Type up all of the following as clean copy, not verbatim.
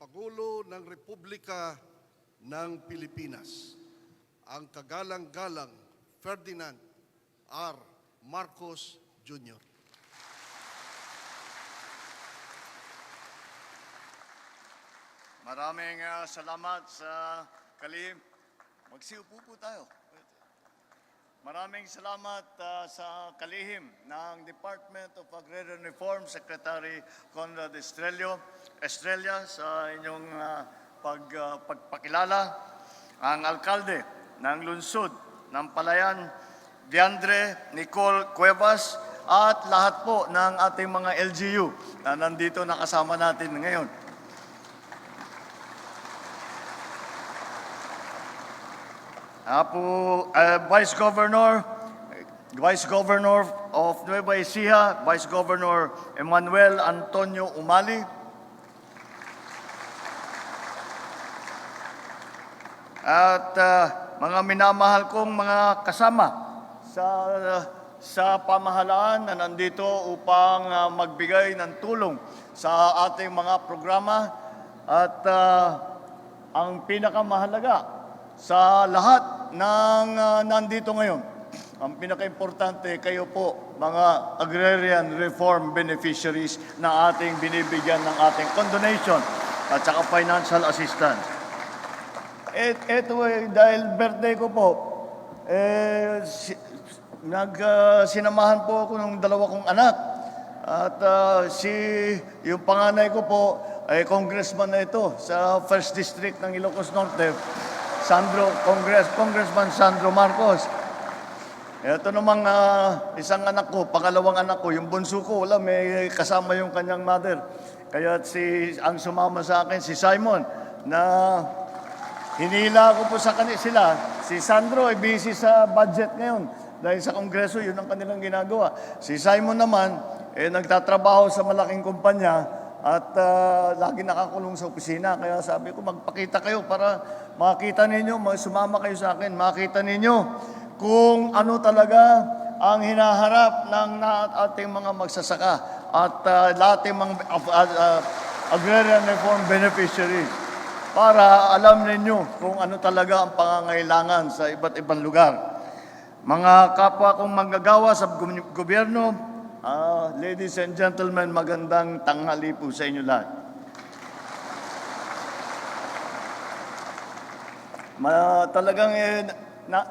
Pangulo ng Republika ng Pilipinas, ang kagalang-galang Ferdinand R. Marcos Jr. Maraming salamat sa kalihim. Magsiupo po tayo. Maraming salamat sa kalihim ng Department of Agrarian Reform, Secretary Conrad Estrella sa inyong pagpakilala. Ang alkalde ng lungsod ng Palayan, Diandre Nicole Cuevas, at lahat po ng ating mga LGU na nandito nakasama natin ngayon. Vice Governor of Nueva Ecija, Vice Governor Emmanuel Antonio Umali. At mga minamahal kong mga kasama sa pamahalaan na nandito upang magbigay ng tulong sa ating mga programa. At ang pinakamahalaga sa lahat ng nandito ngayon, ang pinaka-importante, kayo po, mga agrarian reform beneficiaries na ating binibigyan ng ating condonation at saka financial assistance. Ito dahil birthday ko po, sinamahan po ako ng dalawa kong anak. At yung panganay ko po ay congressman na ito sa 1st District ng Ilocos Norte, Congressman Sandro Marcos. Ito namang isang anak ko, pangalawang anak ko, yung bunso ko, wala, may kasama yung kanyang mother. Kaya ang sumama sa akin, si Simon, na hinila ko po sa kanila. Si Sandro ay busy sa budget ngayon. Dahil sa Kongreso, yun ang kanilang ginagawa. Si Simon naman, nagtatrabaho sa malaking kumpanya at lagi nakakulong sa opisina. Kaya sabi ko, magpakita kayo para makita ninyo, sumama kayo sa akin, makita ninyo kung ano talaga ang hinaharap ng ating mga magsasaka at ating mga agrarian reform beneficiaries para alam ninyo kung ano talaga ang pangangailangan sa iba't ibang lugar. Mga kapwa kong manggagawa sa gobyerno, ladies and gentlemen, magandang tanghali po sa inyo lahat. Talagang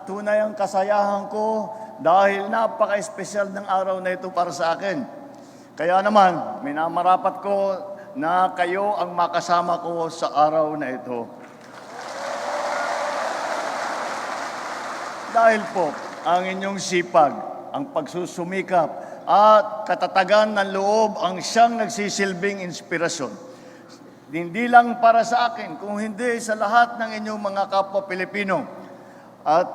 tunay ang kasayahan ko dahil napaka-espesyal ng araw na ito para sa akin. Kaya naman, minamarapat ko na kayo ang makasama ko sa araw na ito. Dahil po, ang inyong sipag, ang pagsusumikap, at katatagan ng loob ang siyang nagsisilbing inspirasyon. Hindi lang para sa akin, kung hindi sa lahat ng inyong mga kapwa Pilipino. At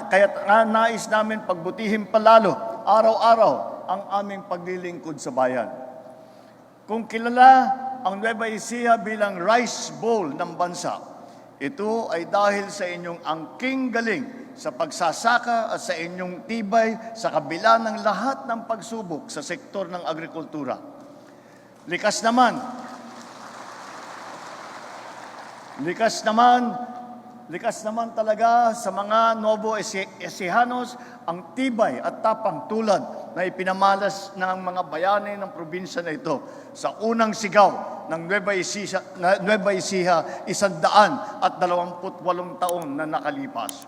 kaya't nais namin pagbutihin palalo, araw-araw, ang aming paglilingkod sa bayan. Kung kilala ang Nueva Ecija bilang rice bowl ng bansa, ito ay dahil sa inyong angking galing sa pagsasaka at sa inyong tibay sa kabila ng lahat ng pagsubok sa sektor ng agrikultura. Likas naman talaga sa mga Nuevo Ecijanos ang tibay at tapang tulad na ipinamalas ng mga bayani ng probinsya na ito sa unang sigaw ng Nueva Ecija 128 taon na nakalipas.